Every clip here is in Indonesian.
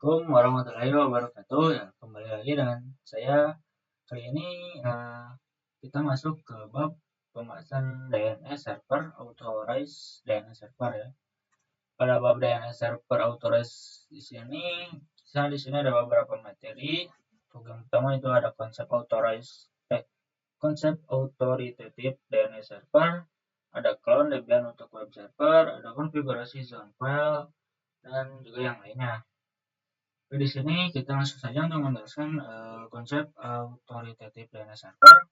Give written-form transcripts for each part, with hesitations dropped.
Assalamualaikum warahmatullahi wabarakatuh. Ya, kembali lagi dengan saya. Kali ini kita masuk ke bab pembahasan DNS server, authorized DNS server ya. Pada bab DNS server authorized di sini ada beberapa materi. Yang pertama itu ada konsep authoritative DNS server, ada clone Debian untuk web server, ada konfigurasi zone file, dan juga yang lainnya. Di sini kita langsung saja untuk menjelaskan konsep authoritative DNS server.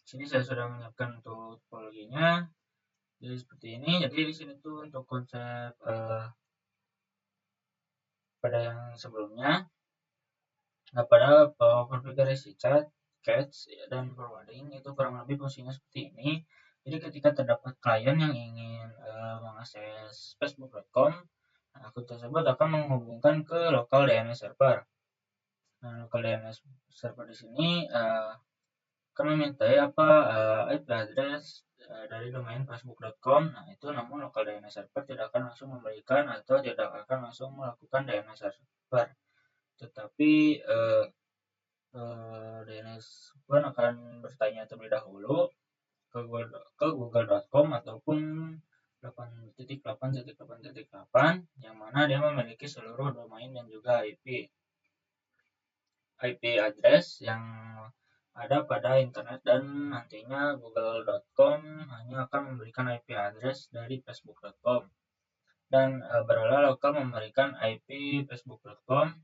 Di sini saya sudah menyiapkan untuk topologinya. Jadi seperti ini. Jadi di sini tuh untuk konsep pada yang sebelumnya, pada konfigurasi cache dan forwarding itu kurang lebih fungsinya seperti ini. Jadi ketika terdapat klien yang ingin mengakses facebook.com, akun tersebut akan menghubungkan ke local DNS server. Nah, local DNS server di sini akan memintai IP address dari domain facebook.com. Nah, itu namun local DNS server tidak akan langsung memberikan atau tidak akan langsung melakukan DNS server. Tetapi DNS server akan bertanya terlebih dahulu ke google.com ataupun 8.8.8.8 yang mana dia memiliki seluruh domain dan juga IP address yang ada pada internet, dan nantinya google.com hanya akan memberikan IP address dari facebook.com, dan berolah lokal memberikan IP facebook.com,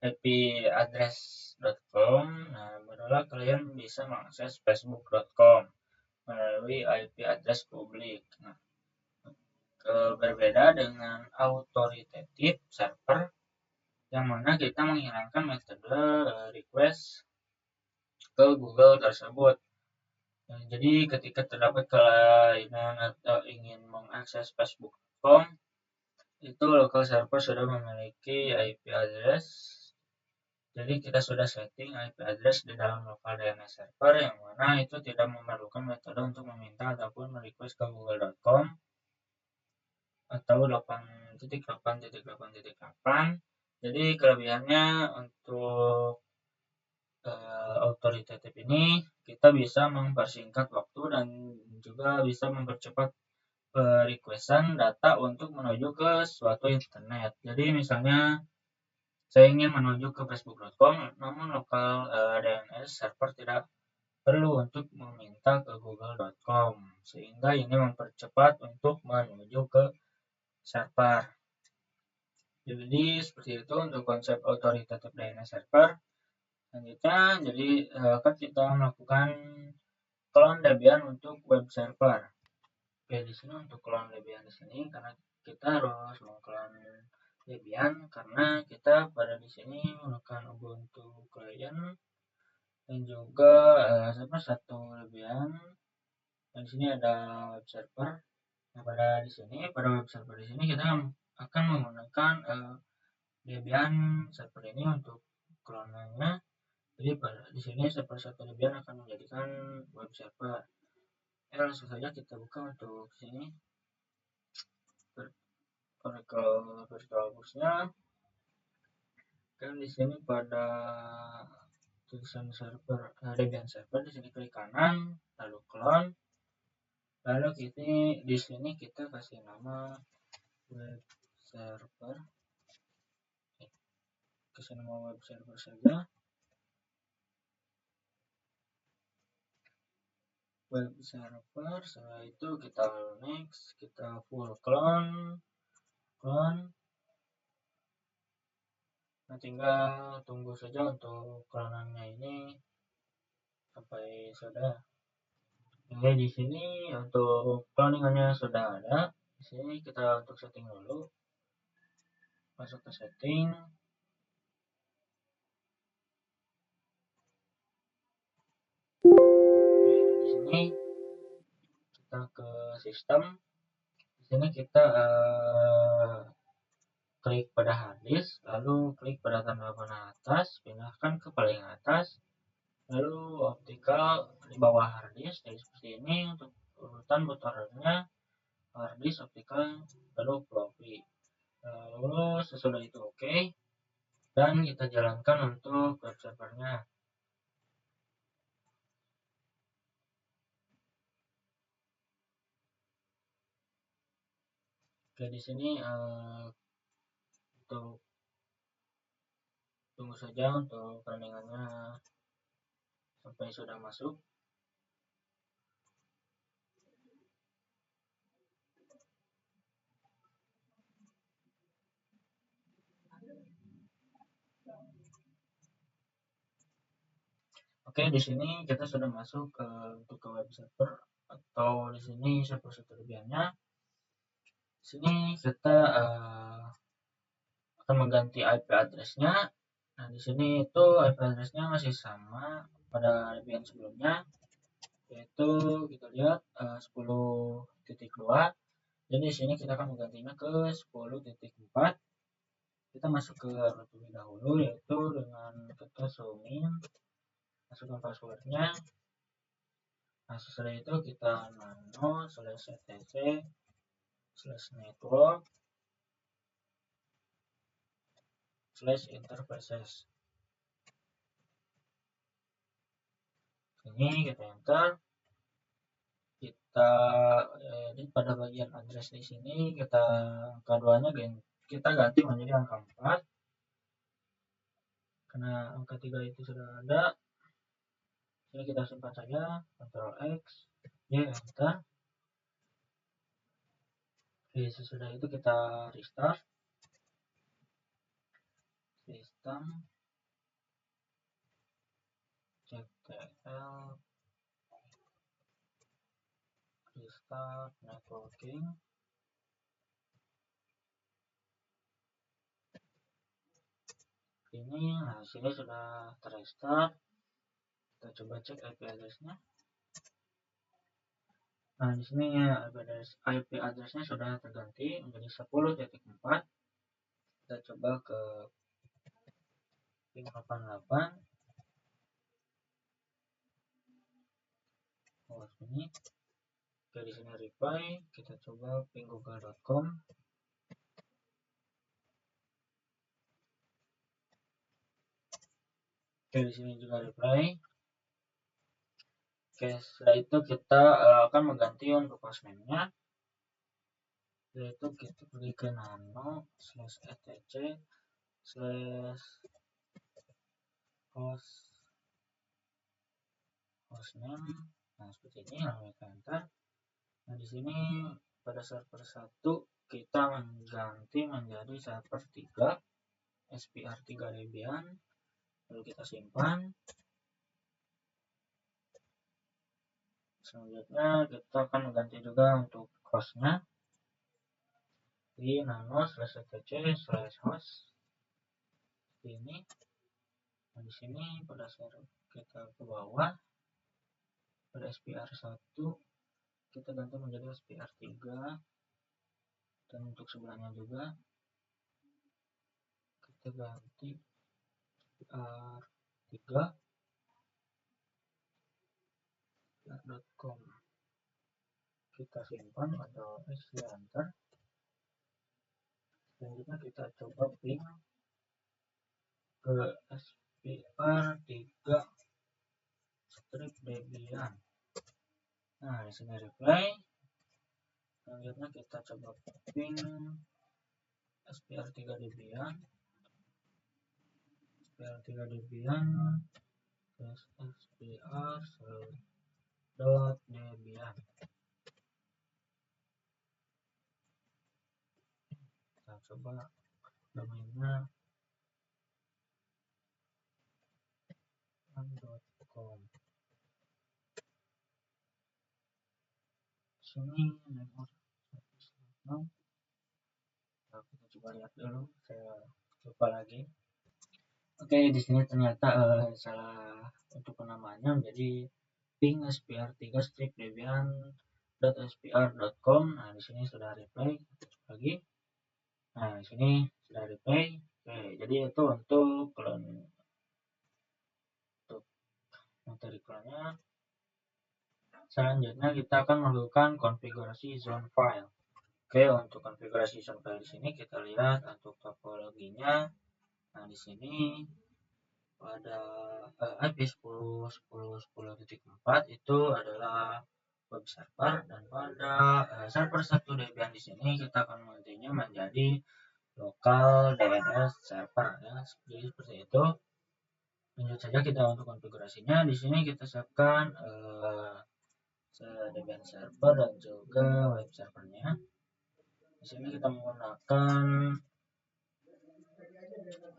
IP address.com. Nah, berolah kalian bisa mengakses facebook.com melalui IP address publik. Nah, berbeda dengan authoritative server yang mana kita menghilangkan metode request ke Google tersebut. Nah, jadi ketika terdapat kelainan atau ingin mengakses facebook.com, itu local server sudah memiliki IP address. Jadi kita sudah setting IP address di dalam local DNS server yang mana itu tidak memerlukan metode untuk meminta ataupun merequest ke google.com atau 8.8.8.8. Jadi kelebihannya untuk authoritative ini kita bisa mempersingkat waktu dan juga bisa mempercepat requestan data untuk menuju ke suatu internet. Jadi misalnya saya ingin menuju ke facebook.com, namun lokal DNS server tidak perlu untuk meminta ke google.com, sehingga ini mempercepat untuk menuju ke server. Jadi seperti itu untuk konsep authoritative DNS server. Selanjutnya, jadi akan kita melakukan clone Debian untuk web server. Oke, di sini untuk clone Debian di sini karena kita harus mengclone Debian karena kita pada di sini menggunakan Ubuntu client dan juga server 1 Debian. Dan di sini ada web server. Nah, pada web server di sini kita akan menggunakan Debian server ini untuk clone-nya. Jadi di sini server 1 Debian akan menjadikan web server. Langsung saja kita buka untuk sini Oracle VirtualBox-nya. Dan di sini pada tulisan server Debian server, di sini klik kanan lalu clone. Lalu di sini kita kasih nama web server. Kasih nama web server saja. Web server, setelah itu kita next, kita full clone. Nah, tinggal tunggu saja untuk clone-nya ini sampai sudah. Oke, di sini untuk cloning-nya sudah ada. Di sini kita untuk setting dulu. Masuk ke setting. Di sini kita ke sistem. Di sini kita klik pada hard disk, lalu klik pada tanda panah atas, pindahkan ke paling atas, lalu optical di bawah hard disk. Jadi seperti ini untuk urutan bootloadernya, hard disk, optical, lalu floppy. Lalu sesudah itu oke, dan kita jalankan untuk web servernya. Oke, di sini untuk tunggu saja untuk runningannya sampai sudah masuk. Oke, di sini kita sudah masuk untuk ke web server, atau di sini server kelebihannya. Di sini kita akan mengganti IP address-nya. Nah, di sini itu IP address-nya masih sama pada lebihan sebelumnya, yaitu kita lihat 10.2. Jadi di sini kita akan menggantinya ke 10.4. Kita masuk ke root terlebih dahulu, yaitu dengan kita zoom in, masukkan passwordnya. Nah, setelah itu kita nano /etc/network/interfaces. Ini kita enter. Kita edit pada bagian address di sini, kita angka 2-nya kita ganti menjadi angka 4. Karena angka 3 itu sudah ada. Ini kita simpan saja, Ctrl X, Y, enter. Oke, sesudah itu kita restart sistem ctl restart networking. Ini hasilnya sudah terrestart. Kita coba cek IP address-nya. Nah, di sini IP address-nya sudah terganti menjadi 10.4. Kita coba ke ping 88. Oh, ini. Oke, di sini reply. Kita coba ping google.com. Oke, di sini juga reply. Oke, setelah itu kita akan mengganti untuk hostname-nya, yaitu kita pergi ke nano/etc/hostname. Nah, seperti ini, lalu kita enter. Nah, di sini pada server 1 kita mengganti menjadi server 3 SPR3 Debian. Lalu kita simpan. Selanjutnya kita akan mengganti juga untuk hostnya di nano/etc/host ini. Nah, di sini pada server kita ke bawah, pada SPR1 kita ganti menjadi SPR3, dan untuk sebelahnya juga kita ganti SPR3.com. Kita simpan atau enter. Selanjutnya kita coba ping ke SPR3 strip Debian. Nah, di sini reply. Selanjutnya kita coba ping SPR3 Debian. SPR3 Debian SPR.Debian. Kita coba domainnya .com. Sini network. Nah, kita coba lihat dulu, saya lupa lagi. Oke, di sini ternyata salah untuk penamaannya menjadi ping SPR3 strip Debian.spr.com. Nah, di sini sudah reply lagi. Nah, di sini sudah reply. Oke, jadi itu untuk materi clone-nya. Selanjutnya kita akan melakukan konfigurasi zone file. Oke, untuk konfigurasi server di sini kita lihat untuk topologinya. Nah, di sini pada IP 10.10.10.4 itu adalah web server, dan pada server 1 Debian di sini kita akan menggantinya menjadi lokal DNS server ya. Jadi seperti itu. Lanjut saja kita untuk konfigurasinya. Di sini kita siapkan Debian server dan juga web servernya. Di sini kita menggunakan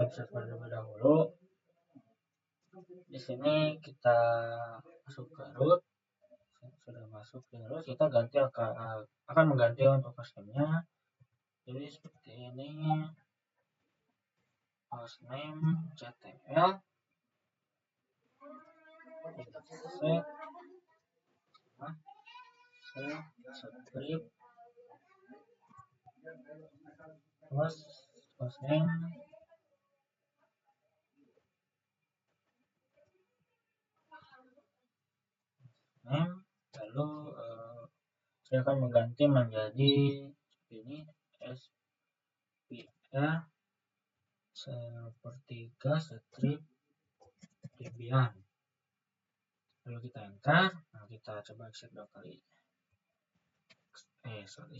web server terlebih dahulu. Di sini kita masuk ke root. Sudah masuk ke root, kita akan mengganti untuk hostname-nya. Jadi seperti ini, hostname ctl, kita set, script, hostname, lalu saya akan mengganti menjadi ini spr sepertiga strip Debian. Lalu kita enter. Nah, kita coba exit 2 kali. Sorry.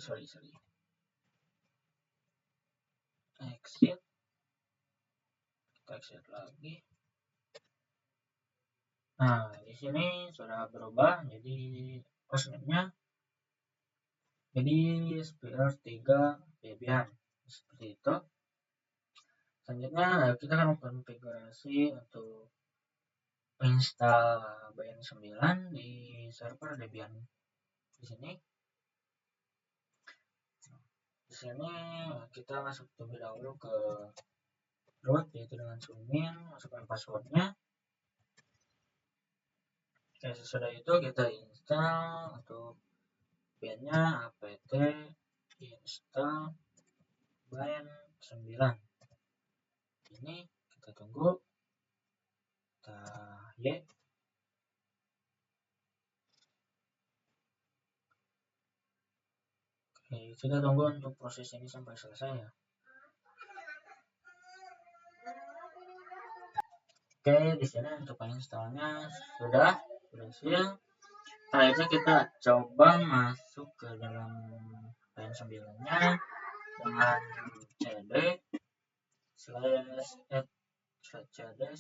Exit. Kita exit lagi. Nah, di sini sudah berubah jadi hostname-nya jadi spr3 Debian. Seperti itu. Selanjutnya kita akan konfigurasi untuk install BN9 di server Debian di sini. Di sini kita masuk terlebih dahulu ke root, yaitu dengan submin, masukkan passwordnya. Oke, sesudah itu kita install untuk BN-nya apt install BN9. Ini kita tunggu, kita Y. Oke, kita tunggu untuk proses ini sampai selesai ya. Oke, di sini untuk installnya sudah berhasil. Selanjutnya kita coba masuk ke dalam BN9-nya dengan cd //etc/bin.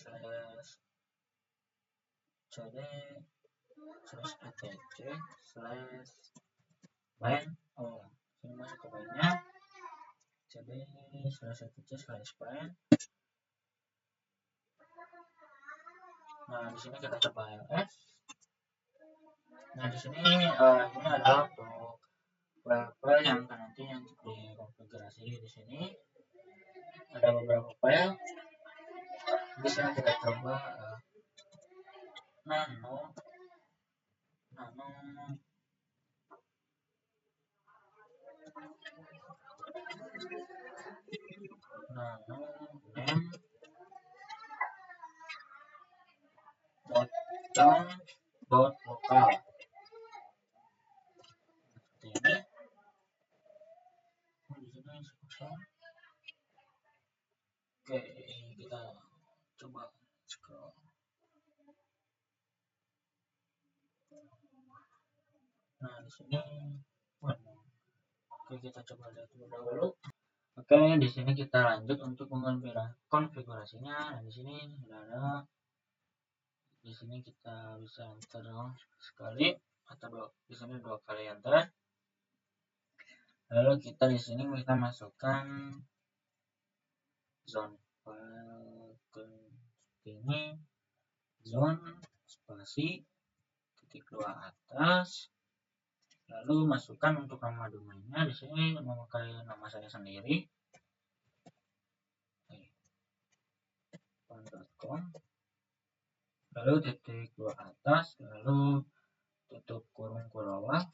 Ini masuk ke binnya cd/etc/bin. Nah, di sini kita coba ls. Nah, di sini ini adalah untuk file yang nanti yang dikonfigurasi di sini. Ada beberapa file. Di sini kita coba nano name.com.local. Seperti ini. Di sini kosong. Oke, kita coba scroll. Nah, di sini oke, kita coba lihat dulu. Oke, di sini kita lanjut untuk konfigurasinya. Nah, di sini sudah ada. Di sini kita bisa enter sekali atau di sini 2 kali enter. Lalu kita di sini kita masukkan zone file ke ini, zone spasi .2 atas. Lalu masukkan untuk nama domainnya. Di sini memakai nama saya sendiri, .com. Lalu .2 atas, lalu tutup kurung bawah.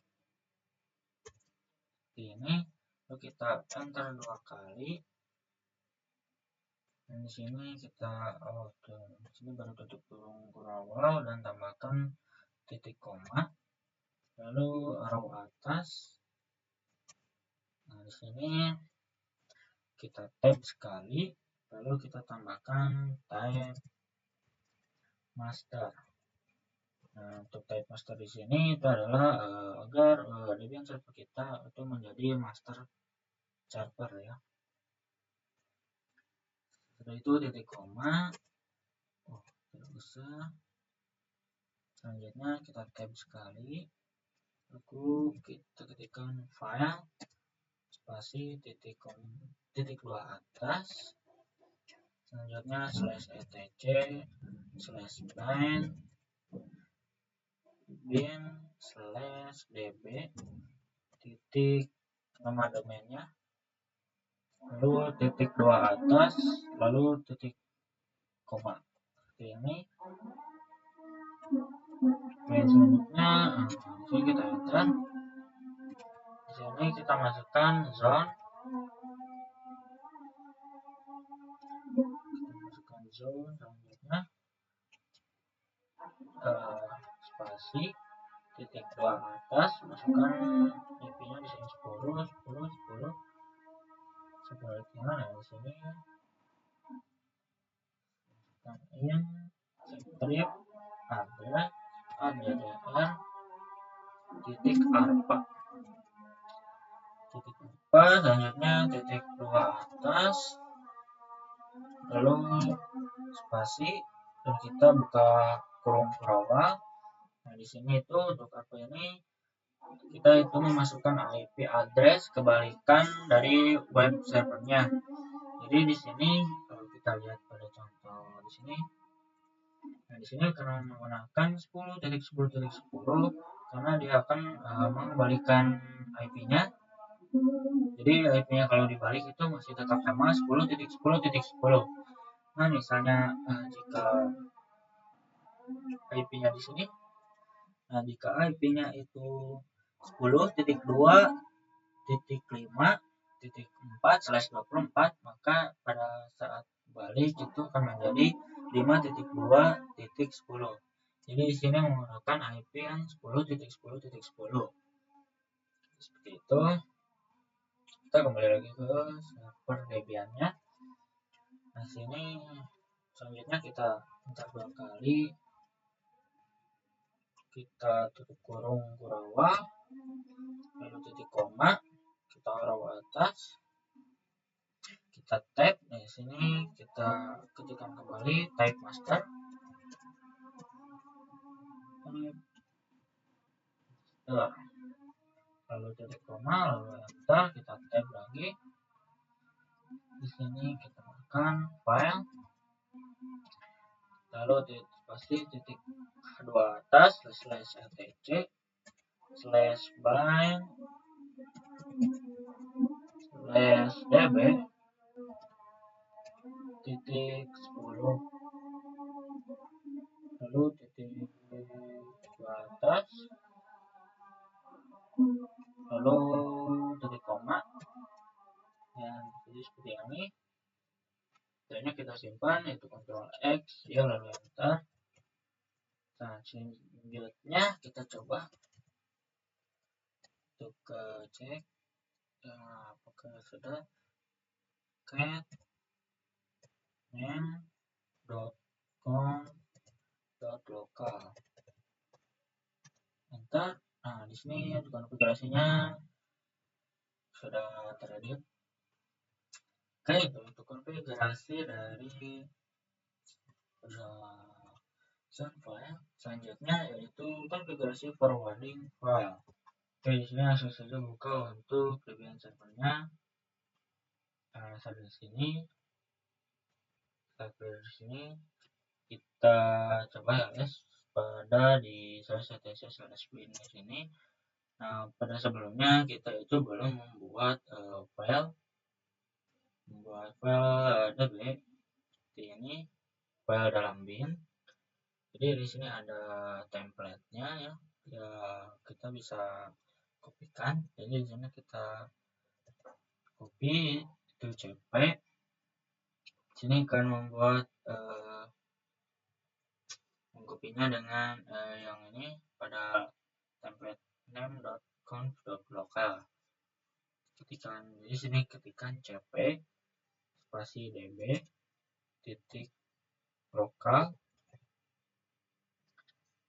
Ini lalu kita enter 2 kali. Dan di sini kita di sini baru tutup kurung awal dan tambahkan titik koma, lalu row atas. di sini kita tab sekali, lalu kita tambahkan type master. Nah, untuk type master di sini itu adalah agar Debian server kita itu menjadi master server ya. Setelah itu titik koma, tidak usah. Selanjutnya kita tab sekali, lalu kita ketikkan file spasi titik dua atas, selanjutnya /etc/bin /db titik nama domainnya, lalu titik dua atas, lalu titik koma. Seperti ini. Oke, selanjutnya sini kita enter. Di sini kita masukkan zone. Selanjutnya spasi titik dua atas, masukkan IP-nya di sini 10. Sebaliknya di sini masukkan strip address addr titik arpa. Selanjutnya titik dua atas, lalu spasi, dan kita buka kurung Kurowa. Nah, di sini itu untuk apa ini kita itu memasukkan IP address kebalikan dari web servernya. Jadi di sini kalau kita lihat pada contoh di sini, nah di sini karena menggunakan 10.10.10 karena dia akan mengembalikan IP-nya. Jadi IP-nya kalau dibalik itu masih tetap sama 10.10.10. Nah, misalnya jika IP-nya di sini, nah jika IP-nya itu 10.2.5.4/24, maka pada saat balik itu akan menjadi 5.2.10. Jadi di sini menggunakan IP yang 10.10.10. Seperti itu. Kita kembali lagi ke server Debian-nya. Nah, sini selanjutnya kita enter 2 kali. Kita tutup kurung Kurowa, lalu titik koma, kita taruh atas, kita tab. Di sini kita ketikkan kembali type master, lalu titik koma, lalu enter, kita tab lagi. Di sini kita tekan file, lalu pasti titik dua atas /etc/bin /db titik 10, lalu titik dua atas, lalu titik koma, dan jadi seperti ini. Selanjutnya kita simpan, yaitu Ctrl X ya, lalu enter. Nah, selanjutnya kita coba untuk cek apakah sudah cat name.com.local, enter. Nah, di sini konfigurasinya sudah teredit. Oke, untuk konfigurasi dari file selanjutnya yaitu konfigurasi forwarding file. Oke, di sini langsung saja buka untuk Debian servernya. Sampai di sini, kita coba ya guys pada di /etc/bin di sini. Nah, pada sebelumnya kita itu belum membuat file DB seperti ini, file dalam bin. Jadi di sini ada template-nya ya. Ya, kita bisa kopikan. Jadi di sini kita copy itu cp. Di sini akan membuat mengkopinya dengan yang ini pada template name.conf.local. Seperti ketikkan, di sini ketikkan cp spasi db titik lokal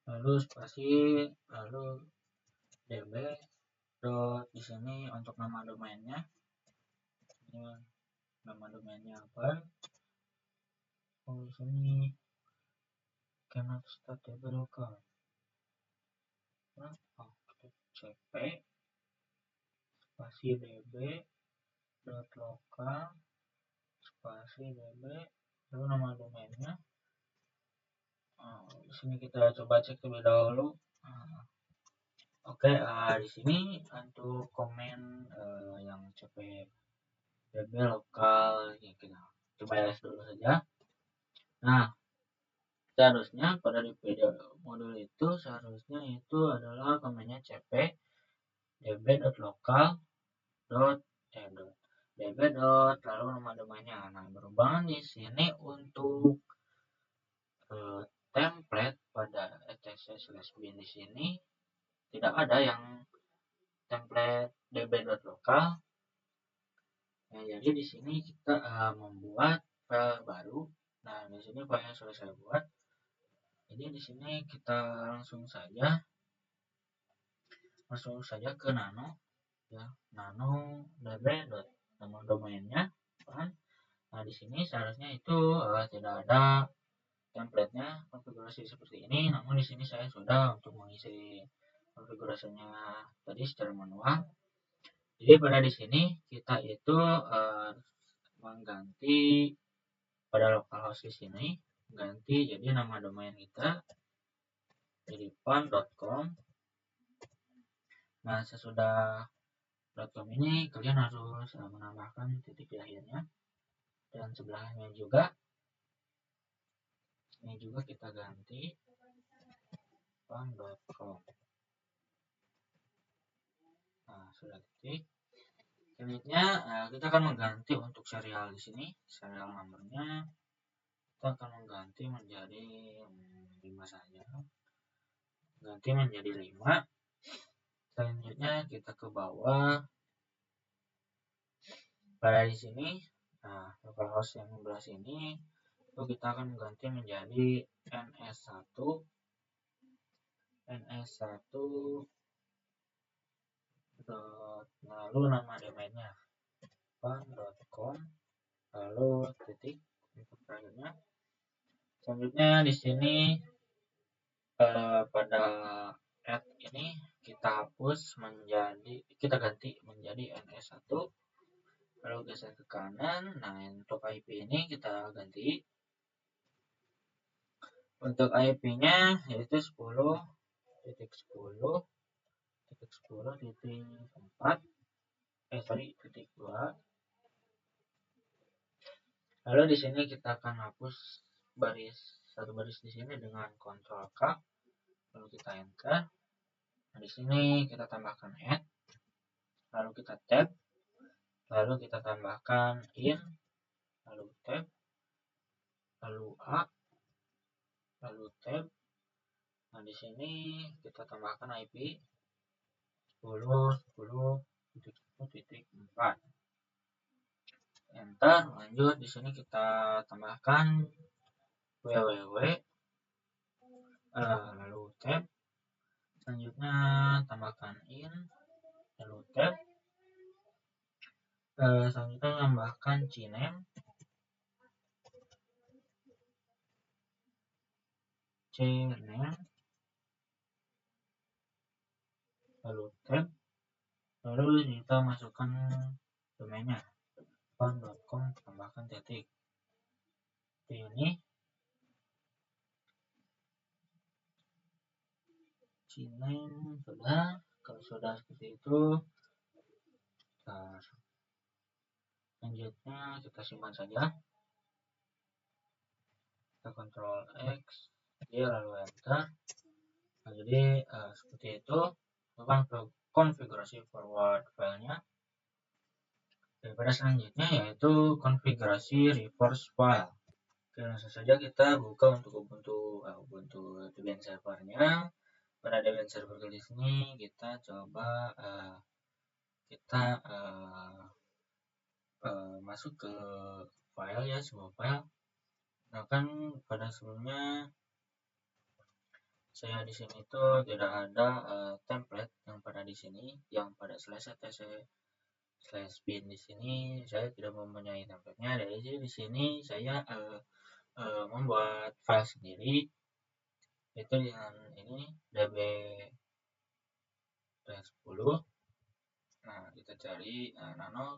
lalu spasi lalu db dot di sini untuk nama domainnya. Ini nama domainnya apa? Oh, di sini cannot start db lokal. cp spasi db dot lokal spasi db lalu nama domainnya. Di sini kita coba cek terlebih dahulu. Oke, di sini untuk komen yang cp db lokal ya, kita coba ls dulu saja. Nah, seharusnya pada di modul itu seharusnya itu adalah komennya cp db.lokal db lalu nama domainnya. Nah, berhubungan di sini untuk template pada etc/bin di sini tidak ada yang template db.lokal. Nah, jadi di sini kita membuat file baru. Nah, di sini filenya sudah saya buat. Jadi di sini kita langsung saja ke nano ya, nano db nama domainnya kan. Nah, di sini seharusnya itu tidak ada template-nya konfigurasi seperti ini, namun di sini saya sudah untuk mengisi konfigurasinya tadi secara manual. Jadi pada di sini kita itu mengganti pada localhost di sini ganti jadi nama domain kita jadi pan.com. Nah, sesudah .com ini kalian harus menambahkan titik di akhirnya dan sebelahnya juga ini juga kita ganti pan.com. Nah, sudah titik. Selanjutnya kita akan mengganti untuk serial di sini, serial nomornya kita akan mengganti menjadi 5 saja. Ganti menjadi 5. Selanjutnya kita ke bawah. Pada di sini, nah, localhost yang sebelah sini itu kita akan mengganti menjadi ns1 lalu nama domainnya pan.com lalu titik untuk terakhirnya. Selanjutnya di sini pada add ini kita ganti menjadi ns1 lalu geser ke kanan. Nah, untuk IP ini kita ganti untuk IP-nya yaitu 10.10.10.4 lalu di sini kita akan hapus satu baris di sini dengan Ctrl K lalu kita enter. Nah, di sini kita tambahkan add lalu kita tab lalu kita tambahkan in lalu tab lalu a lalu tab. Nah, di sini kita tambahkan IP 10.10.10.4 enter. Lanjut di sini kita tambahkan www lalu tab. Selanjutnya tambahkan in lalu tab. Selanjutnya tambahkan cname lalu tab lalu kita masukkan domainnya pan.com tambahkan titik. Ini cname sudah. Kalau sudah seperti itu, selanjutnya kita simpan saja. Kita Ctrl X lalu enter. Nah, jadi seperti itu konfigurasi forward filenya. Daripada selanjutnya yaitu konfigurasi reverse file. Oke, langsung saja kita buka untuk Ubuntu Debian servernya. Pada Debian server di sini kita coba kita masuk ke file ya, sebuah file. Nah kan pada sebelumnya saya di sini itu tidak ada template yang pada di sini, yang pada slash etc slash bin di sini saya tidak mempunyai template-nya. Jadi di sini saya membuat file sendiri, itu dengan ini db-10. Nah kita cari nano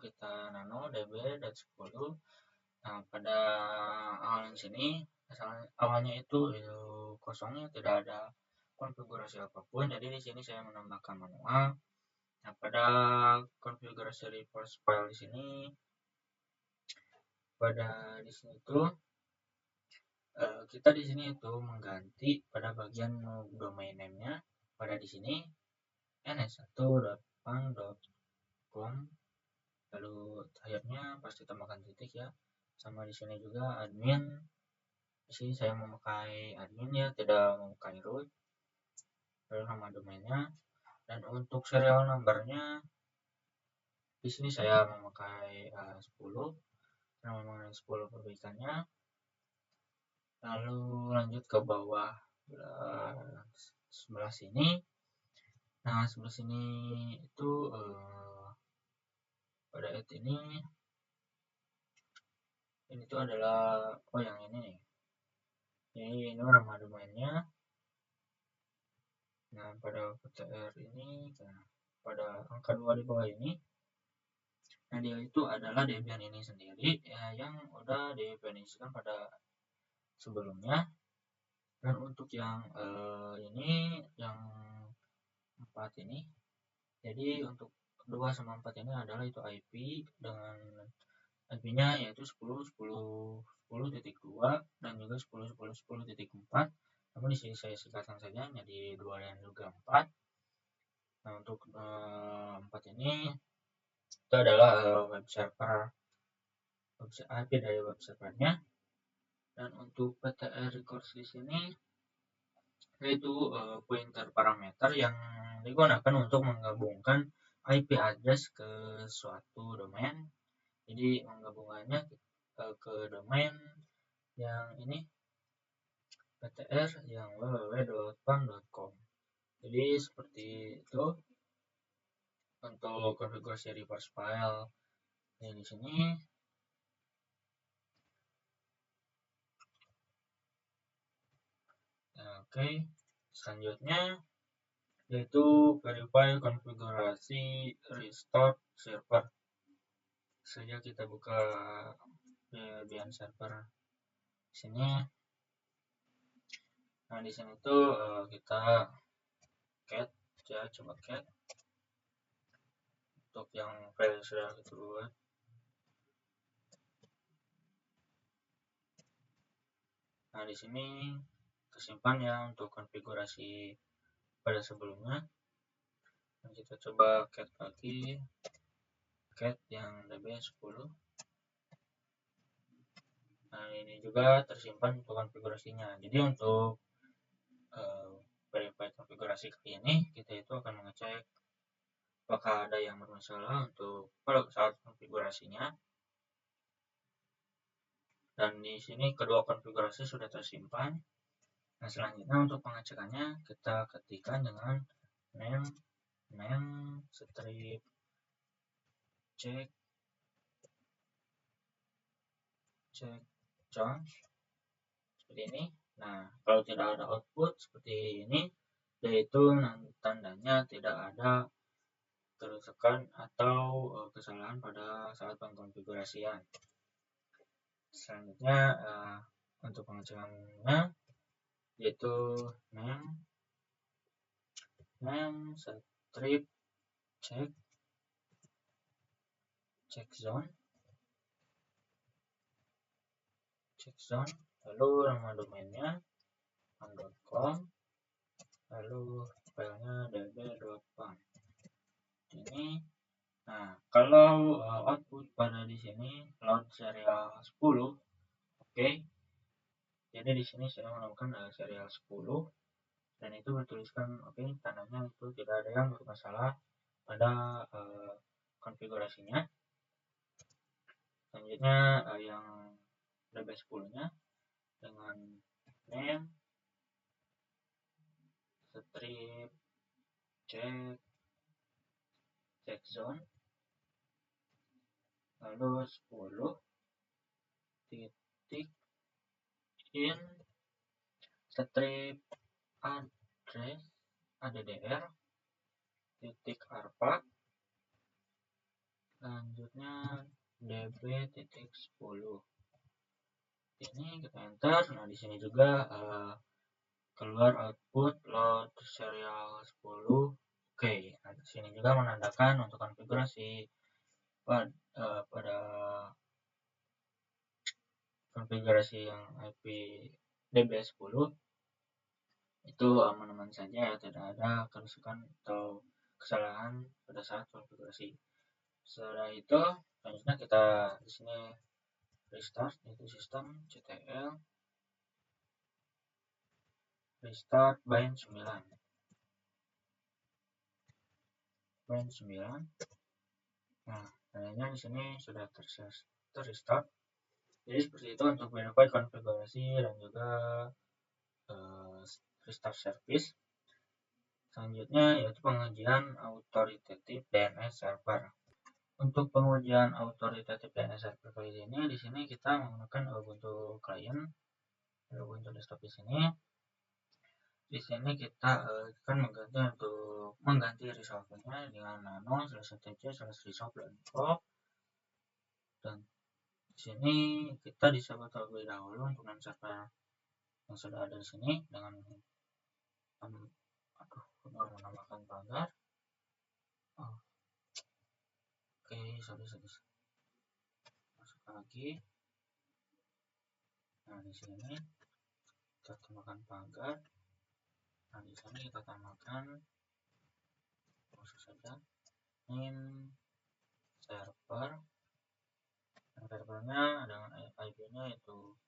db-10. Nah pada awal sini awalnya itu kosongnya, tidak ada konfigurasi apapun. Jadi di sini saya menambahkan manual. Nah pada konfigurasi reverse file di sini, di sini itu kita di sini itu mengganti pada bagian domain name-nya pada di sini ns1.pang.com, lalu akhirnya pasti tambahkan titik ya. Sama di sini juga admin. Di sini saya memakai admin ya, tidak memakai root. Lalu nama domainnya, dan untuk serial numbernya di sini saya memakai 10, nama mengenai 10 perbaikannya. Lalu lanjut ke bawah sebelah sini. Nah sebelah sini itu pada ini tuh adalah yang ini nih. Ini nama domainnya. Nah pada PTR ini, pada angka 2 di bawah ini, nah dia itu adalah Debian ini sendiri ya, yang udah definisikan pada sebelumnya. Dan untuk yang ini, yang 4 ini, jadi untuk 2 sama 4 ini adalah itu IP dengan IP-nya yaitu 10.10.10.2 dan juga 10.10.10.4. Namun di sini saya singkatkan saja jadi 2 dan juga 4. Nah untuk 4 ini itu adalah web server, IP dari web servernya. Dan untuk PTR records di sini yaitu pointer parameter yang digunakan untuk menggabungkan IP address ke suatu domain. Jadi menggabungkannya ke domain yang ini ptr yang www.pang.com. Jadi seperti itu untuk konfigurasi reverse file. Nah, di sini oke. Selanjutnya yaitu verify konfigurasi restore server. Saja kita buka Debian server sini. Nah di sini tuh kita cat ya, coba cat untuk yang file sudah kita buat. Nah di sini tersimpan ya untuk konfigurasi pada sebelumnya. Nah, kita coba cat lagi, cat yang db10. Nah ini juga tersimpan untuk konfigurasinya. Jadi untuk verify konfigurasi kali ini kita itu akan mengecek apakah ada yang bermasalah untuk pada saat konfigurasinya. Dan di sini kedua konfigurasi sudah tersimpan. Nah selanjutnya untuk pengecekannya kita ketikkan dengan name strip check John seperti ini. Nah kalau tidak ada output seperti ini, yaitu tandanya tidak ada kerusakan atau kesalahan pada saat pengkonfigurasian. Selanjutnya untuk pengecekannya yaitu name strip check zone, lalu nama domainnya pang.com, lalu filenya db.pang. Ini. Nah, kalau output pada di sini load serial 10, oke. Jadi di sini saya menemukan serial 10 dan itu bertuliskan oke, tandanya itu tidak ada yang bermasalah pada konfigurasinya. Selanjutnya yang DB10-nya dengan name, strip, check zone, lalu 10 titik in strip address addr titik arpa, selanjutnya db titik 10. Ini kita enter. Nah di sini juga keluar output load serial 10. Oke, nah di sini juga menandakan untuk konfigurasi pada konfigurasi yang IP DB10 itu aman-aman saja, tidak ada kerusakan atau kesalahan pada saat konfigurasi. Setelah itu selanjutnya kita di sini restart, yaitu sistem ctl restart bind 9. Nah, tandanya di sini sudah terrestart. Jadi seperti itu untuk verify konfigurasi dan juga restart service. Selanjutnya yaitu pengujian authoritative DNS server. Untuk pengujian authoritative DNS server kali ini, di sini kita menggunakan Ubuntu client, Ubuntu desktop di sini. Di sini kita akan mengganti resolve-nya dengan nano/etc/resolve.info, dan di sini kita disebut terlebih dahulu untuk server yang sudah ada di sini dengan menambahkan pagar. Oke, sorry. Masuk lagi. Nah di sini kita tambahkan pagar. Nah di sini kita tambahkan langsung saja name server. Servernya dengan IP-nya itu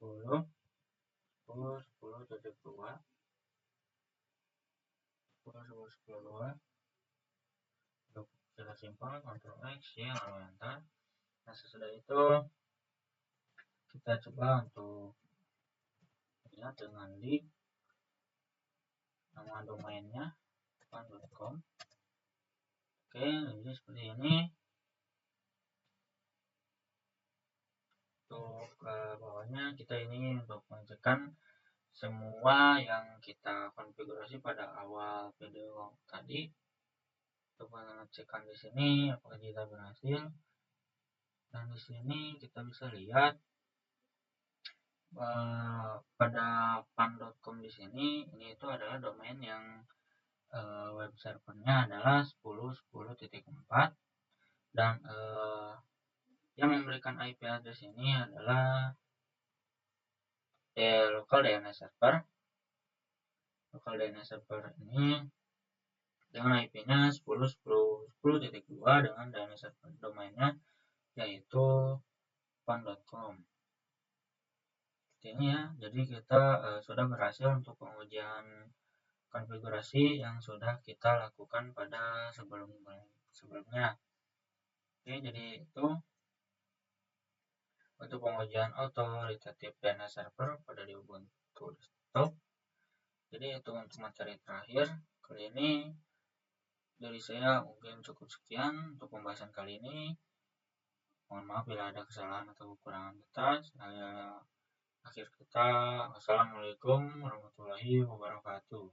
10.10.10.2. Kita simpan, Ctrl X, Y, lalu enter. Nah sesudah itu kita coba untuk lihat dengan di nama domainnya pan.com. Oke, jadi seperti ini. Untuk bawahnya kita ini untuk mengecekkan semua yang kita konfigurasi pada awal video tadi. Untuk mengecekkan di sini apakah kita berhasil. Dan di sini kita bisa lihat pada pan.com di sini, ini itu adalah domain yang web servernya adalah 10.10.4, dan yang memberikan IP address ini adalah local DNS server. Local DNS server ini dengan IP-nya 10.10.10.2 dengan DNS server domainnya yaitu pan.com. Ini ya, jadi kita sudah berhasil untuk pengujian konfigurasi yang sudah kita lakukan pada sebelumnya. Oke, jadi itu untuk pengujian authoritative DNS server pada di Ubuntu desktop. Jadi itu untuk materi terakhir kali ini dari saya, mungkin cukup sekian untuk pembahasan kali ini. Mohon maaf bila ada kesalahan atau kekurangan kata. Akhir kata, wassalamualaikum warahmatullahi wabarakatuh.